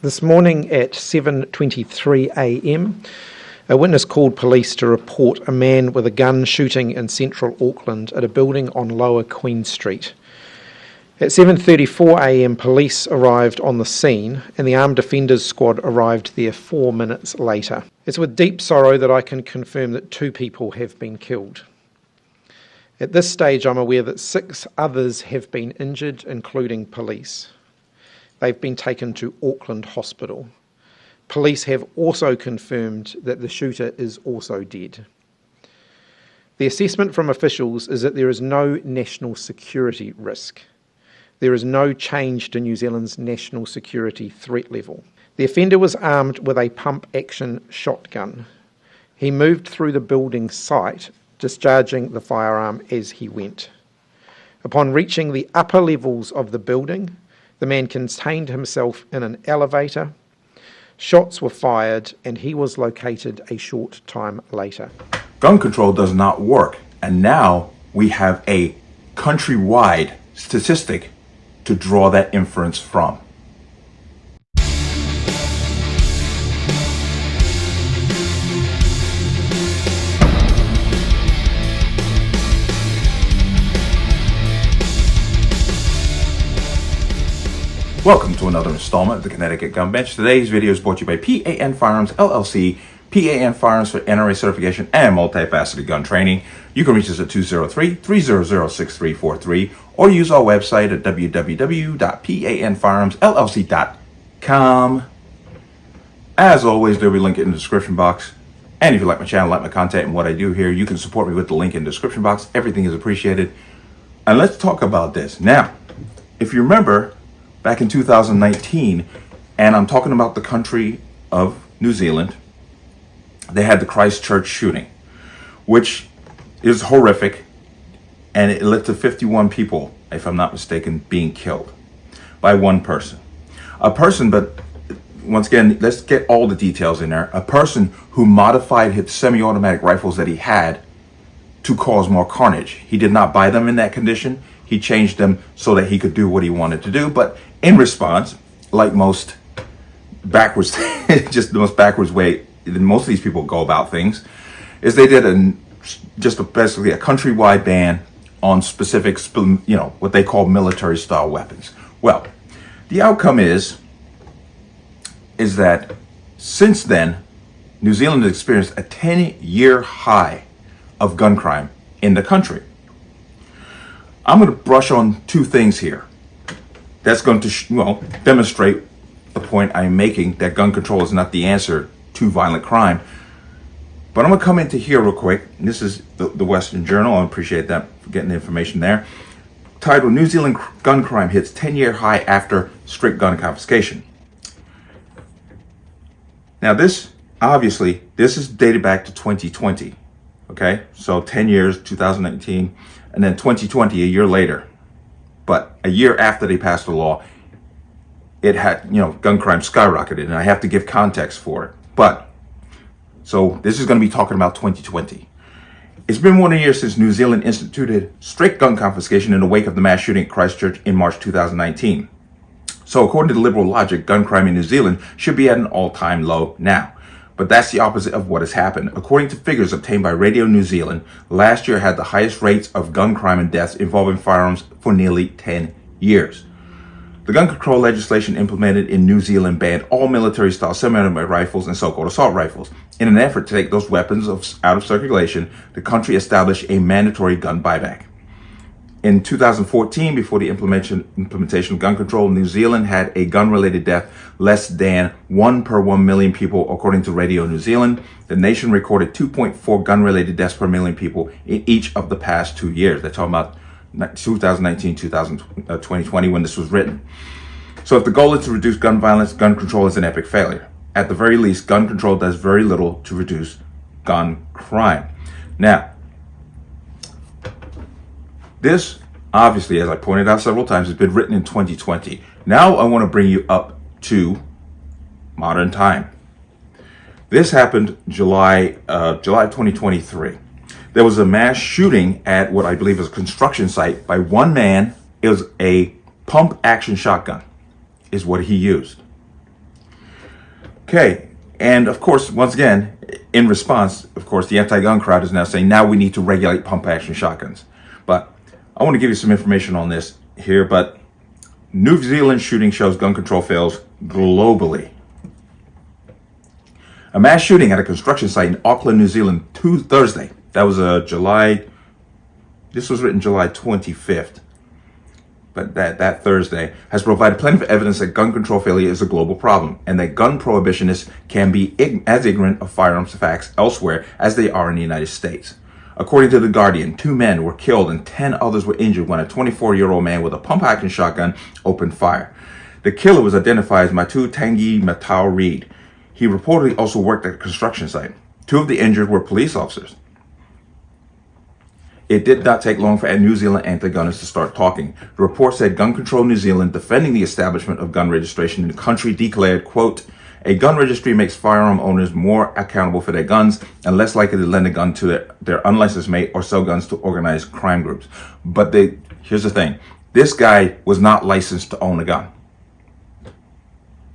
This morning at 7:23 a.m, a witness called police to report a man with a gun shooting in central Auckland at a building on Lower Queen Street. At 7:34 a.m, police arrived on the scene and the Armed Defenders Squad arrived there 4 minutes later. It's with deep sorrow that I can confirm that 2 people have been killed. At this stage, I'm aware that 6 others have been injured, including police. They've been taken to Auckland Hospital. Police have also confirmed that the shooter is also dead. The assessment from officials is that there is no national security risk. There is no change to New Zealand's national security threat level. The offender was armed with a pump-action shotgun. He moved through the building site, discharging the firearm as he went. Upon reaching the upper levels of the building, the man contained himself in an elevator. Shots were fired and he was located a short time later. Gun control does not work, and now we have a countrywide statistic to draw that inference from. Welcome to another installment of the Connecticut Gun Bench. Today's video is brought to you by P.A.N. Firearms, LLC, P.A.N. Firearms for NRA certification and multifaceted gun training. You can reach us at 203-300-6343 or use our website at www.panfirearmsllc.com. As always, there'll be a link in the description box. And if you like my channel, like my content and what I do here, you can support me with the link in the description box. Everything is appreciated. And let's talk about this. Now, if you remember, back in 2019, and I'm talking about the country of New Zealand, they had the Christchurch shooting, which is horrific, and it led to 51 people, if I'm not mistaken, being killed by one person. A person, but once again, let's get all the details in there. A person who modified his semi-automatic rifles that he had to cause more carnage. He did not buy them in that condition. He changed them so that he could do what he wanted to do. But in response, like most backwards, just the most backwards way that most of these people go about things, is they did basically a countrywide ban on specific, what they call military style weapons. Well, the outcome is that since then, New Zealand has experienced a 10-year high of gun crime in the country. I'm going to brush on 2 things here. That's going to, demonstrate the point I'm making that gun control is not the answer to violent crime. But I'm going to come into here real quick. This is the Western Journal. I appreciate that for getting the information there. Titled, New Zealand Gun Crime Hits 10-Year High After Strict Gun Confiscation. Now this is dated back to 2020. Okay, so 10 years, 2019, and then 2020, a year later. But a year after they passed the law, it had, gun crime skyrocketed, and I have to give context for it. But, so this is going to be talking about 2020. It's been 1 year since New Zealand instituted strict gun confiscation in the wake of the mass shooting at Christchurch in March 2019. So according to liberal logic, gun crime in New Zealand should be at an all-time low now. But that's the opposite of what has happened. According to figures obtained by Radio New Zealand, last year had the highest rates of gun crime and deaths involving firearms for nearly 10 years. The gun control legislation implemented in New Zealand banned all military-style semi-automatic rifles and so-called assault rifles. In an effort to take those weapons out of circulation, the country established a mandatory gun buyback. In 2014, before the implementation of gun control, New Zealand had a gun-related death less than 1 per 1 million people, according to Radio New Zealand. The nation recorded 2.4 gun-related deaths per million people in each of the past 2 years. They're talking about 2019, 2020, when this was written. So if the goal is to reduce gun violence, gun control is an epic failure. At the very least, gun control does very little to reduce gun crime. Now, this, obviously, as I pointed out several times, has been written in 2020. Now I want to bring you up to modern time. This happened July 2023. There was a mass shooting at what I believe is a construction site by one man. It was a pump action shotgun is what he used. Okay, and of course, once again, in response, of course, the anti-gun crowd is now saying, now we need to regulate pump-action shotguns. But I want to give you some information on this here, but New Zealand shooting shows gun control fails globally. A mass shooting at a construction site in Auckland, New Zealand, Thursday. That was this was written July 25th. But that Thursday has provided plenty of evidence that gun control failure is a global problem and that gun prohibitionists can be as ignorant of firearms facts elsewhere as they are in the United States. According to The Guardian, 2 men were killed and 10 others were injured when a 24-year-old man with a pump-action shotgun opened fire. The killer was identified as Matu Tangi Matau Reed. He reportedly also worked at a construction site. 2 of the injured were police officers. It did not take long for New Zealand anti-gunners to start talking. The report said Gun Control New Zealand, defending the establishment of gun registration in the country, declared, quote, a gun registry makes firearm owners more accountable for their guns and less likely to lend a gun to their unlicensed mate or sell guns to organized crime groups. But here's the thing. This guy was not licensed to own a gun.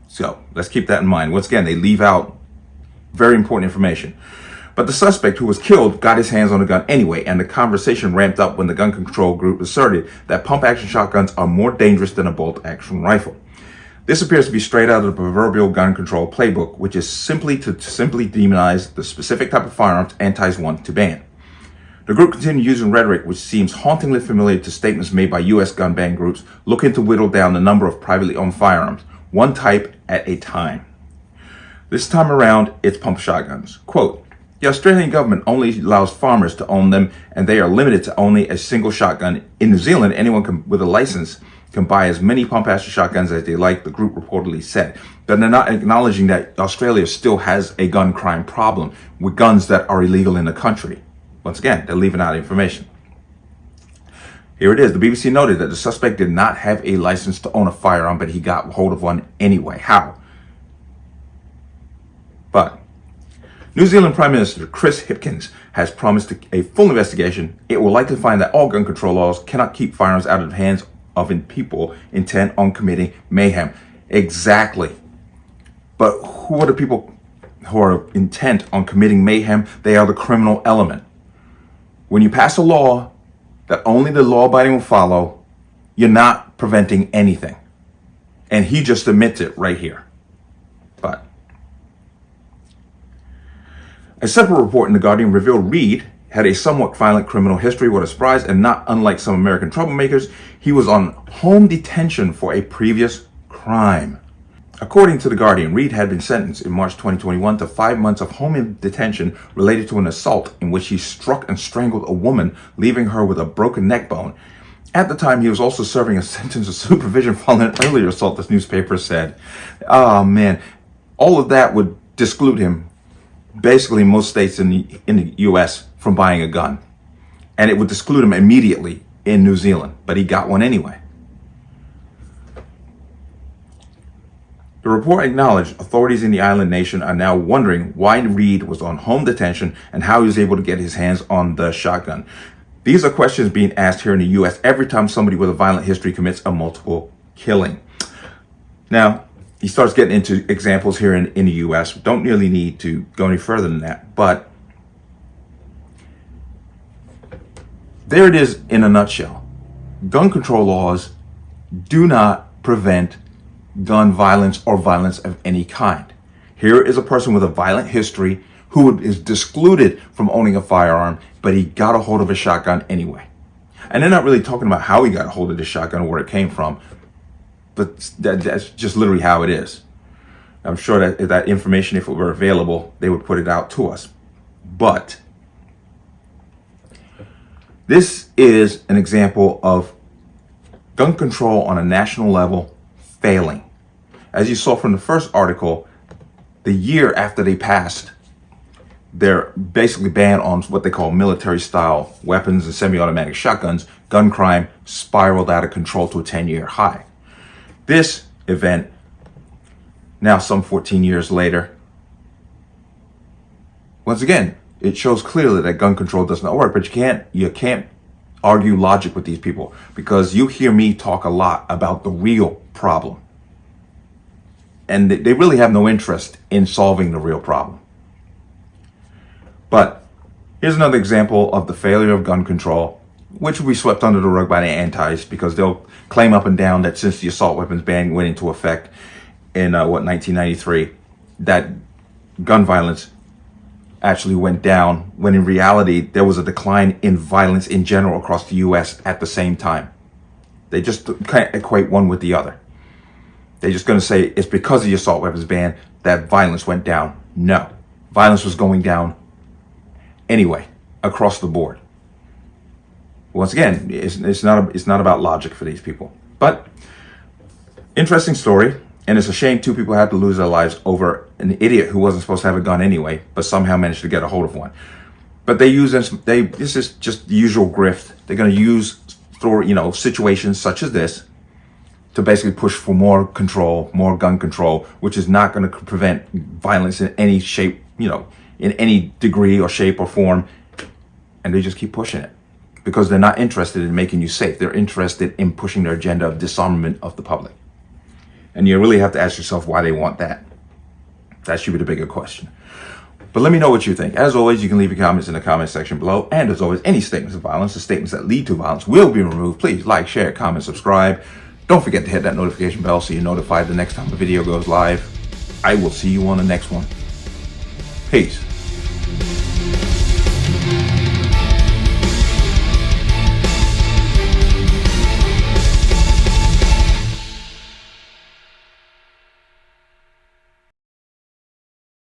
So let's keep that in mind. Once again, they leave out very important information. But the suspect who was killed got his hands on a gun anyway, and the conversation ramped up when the gun control group asserted that pump-action shotguns are more dangerous than a bolt-action rifle. This appears to be straight out of the proverbial gun control playbook, which is simply to demonize the specific type of firearms antis want to ban. The group continued using rhetoric which seems hauntingly familiar to statements made by U.S. gun ban groups looking to whittle down the number of privately owned firearms, one type at a time. This time around, it's pump shotguns. Quote, the Australian government only allows farmers to own them, and they are limited to only a single shotgun. In New Zealand, anyone with a license can buy as many pump-action shotguns as they like, the group reportedly said. But they're not acknowledging that Australia still has a gun crime problem with guns that are illegal in the country. Once again, they're leaving out information. Here it is. The BBC noted that the suspect did not have a license to own a firearm, but he got hold of one anyway. How? But New Zealand Prime Minister Chris Hipkins has promised a full investigation. It will likely find that all gun control laws cannot keep firearms out of the hands of people intent on committing mayhem. Exactly. But who are the people who are intent on committing mayhem? They are the criminal element. When you pass a law that only the law-abiding will follow, you're not preventing anything. And he just admits it right here. But a separate report in The Guardian revealed Reed had a somewhat violent criminal history. What a surprise, and not unlike some American troublemakers, he was on home detention for a previous crime. According to The Guardian, Reed had been sentenced in March 2021 to 5 months of home detention related to an assault in which he struck and strangled a woman, leaving her with a broken neck bone. At the time, he was also serving a sentence of supervision following an earlier assault, this newspaper said. Oh man, all of that would exclude him, basically in most states in the US, from buying a gun. And it would exclude him immediately in New Zealand, but he got one anyway. The report acknowledged authorities in the island nation are now wondering why Reed was on home detention and how he was able to get his hands on the shotgun. These are questions being asked here in the US every time somebody with a violent history commits a multiple killing. Now, he starts getting into examples here in the US. Don't really need to go any further than that, but there it is in a nutshell. Gun control laws do not prevent gun violence or violence of any kind. Here is a person with a violent history who is excluded from owning a firearm, but he got a hold of a shotgun anyway. And they're not really talking about how he got a hold of the shotgun or where it came from, but that's just literally how it is. I'm sure that that information, if it were available, they would put it out to us. But this is an example of gun control on a national level failing. As you saw from the first article, the year after they passed their basically ban on what they call military style weapons and semi-automatic shotguns, gun crime spiraled out of control to a 10-year high. This event, now some 14 years later, once again, it shows clearly that gun control does not work, but you can't argue logic with these people, because you hear me talk a lot about the real problem. and they really have no interest in solving the real problem. But here's another example of the failure of gun control, which will be swept under the rug by the antis, because they'll claim up and down that since the assault weapons ban went into effect in 1993, that gun violence actually went down, when in reality there was a decline in violence in general across the U.S. at the same time. They just can't equate one with the other. They're just going to say it's because of the assault weapons ban that violence went down. No, violence was going down anyway, across the board. Once again, it's not about logic for these people. But interesting story, and it's a shame two people had to lose their lives over an idiot who wasn't supposed to have a gun anyway, but somehow managed to get a hold of one. But this is just the usual grift. They're going to use situations such as this to basically push for more control, more gun control, which is not going to prevent violence in any shape, in any degree or shape or form. And they just keep pushing it because they're not interested in making you safe. They're interested in pushing their agenda of disarmament of the public. And you really have to ask yourself why they want that. That should be the bigger question. But let me know what you think. As always, you can leave your comments in the comment section below. And as always, any statements of violence or statements that lead to violence will be removed. Please like, share, comment, subscribe. Don't forget to hit that notification bell so you're notified the next time a video goes live. I will see you on the next one. Peace.